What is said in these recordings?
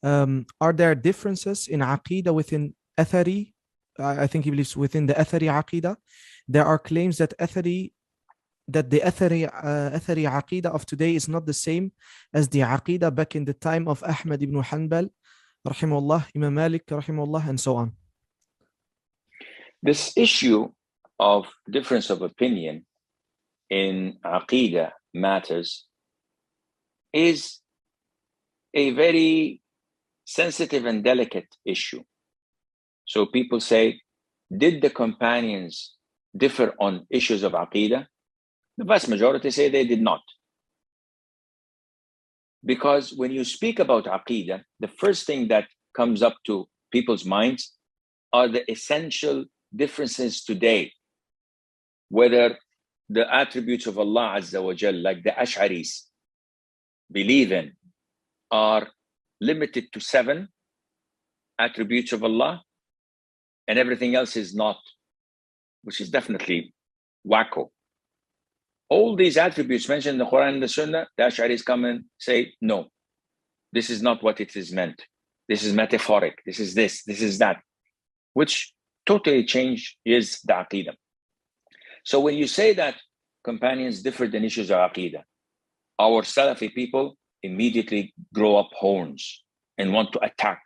Are there differences in Aqeedah within Athari? I think he believes within the Athari Aqeedah. There are claims that the Athari Aqeedah of today is not the same as the Aqeedah back in the time of Ahmad ibn Hanbal, rahimahullah, Imam Malik, rahimahullah, and so on. This issue of difference of opinion in Aqeedah matters is a very sensitive and delicate issue. So people say, did the companions differ on issues of Aqeedah? The vast majority say they did not. Because when you speak about Aqeedah, the first thing that comes up to people's minds are the essential differences today, whether the attributes of Allah Azza wa Jal, like the Ash'aris believe in, are limited to 7 attributes of Allah, and everything else is not, which is definitely wacko. All these attributes mentioned in the Quran and the Sunnah, the Ash'aris come and say, no, this is not what it is meant. This is metaphoric. This is this, this is that, which totally changes the Aqeedah. So when you say that companions differed in issues of Aqeedah, our Salafi people immediately grow up horns and want to attack,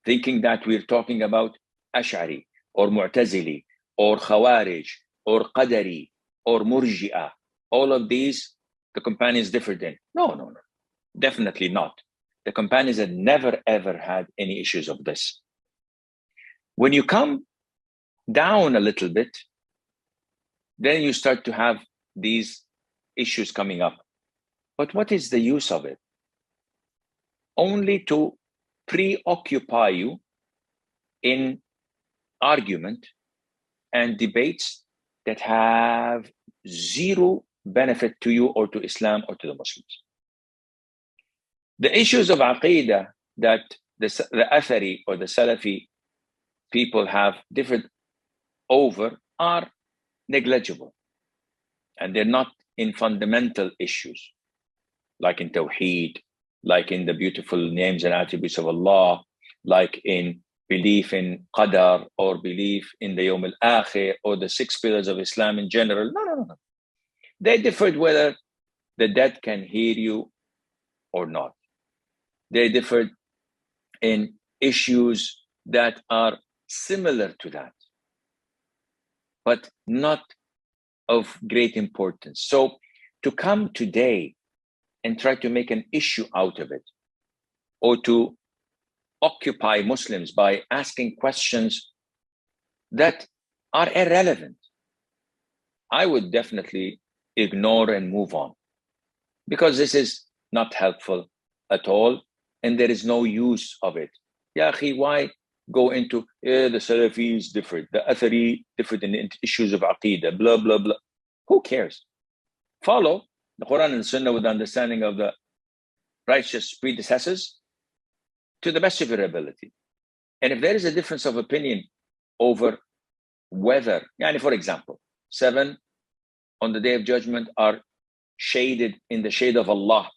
thinking that we're talking about Ash'ari or Mu'tazili or Khawarij or Qadari or Murji'ah. All of these, the companions differed in. No, definitely not. The companions had never ever had any issues of this. When you come down a little bit, then you start to have these issues coming up. But what is the use of it? Only to preoccupy you in argument and debates that have zero benefit to you or to Islam or to the Muslims. The issues of Aqeedah that the Athari or the Salafi people have differed over are negligible, and they're not in fundamental issues like in Tawheed, like in the beautiful names and attributes of Allah, like in belief in Qadar or belief in the Yawm al-Akhir or the 6 pillars of Islam in general. No. They differed whether the dead can hear you or not. They differed in issues that are similar to that, but not of great importance. So to come today and try to make an issue out of it, or to occupy Muslims by asking questions that are irrelevant, I would definitely ignore and move on, because this is not helpful at all, and there is no use of it. Ya akhi, why go into the Salafis differed, the Athari differed in issues of Aqeedah, blah, blah, blah. Who cares? Follow the Quran and Sunnah with the understanding of the righteous predecessors to the best of your ability. And if there is a difference of opinion over whether, for example, 7 on the Day of Judgment are shaded in the shade of Allah,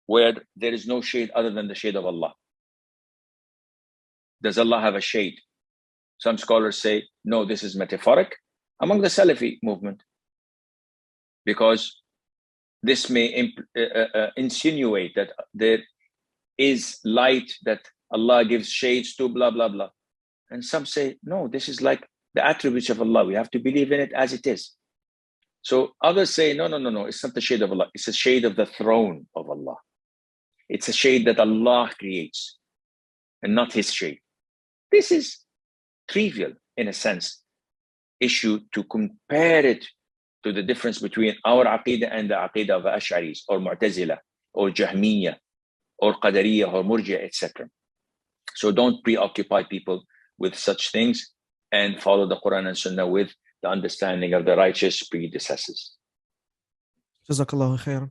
where there is no shade other than the shade of Allah. Does Allah have a shade? Some scholars say, no, this is metaphoric among the Salafi movement, because this may insinuate that there is light that Allah gives shades to, blah, blah, blah. And some say, no, this is like the attributes of Allah. We have to believe in it as it is. So others say, no, it's not the shade of Allah. It's a shade of the throne of Allah. It's a shade that Allah creates and not his shade. This is trivial, in a sense, issue to compare it to the difference between our Aqeedah and the Aqeedah of Ash'aris or Mu'tazila or Jahmiyyah or Qadariyah or Murji'ah, etc. So don't preoccupy people with such things and follow the Quran and Sunnah with the understanding of the righteous predecessors. Jazakallahu khairan.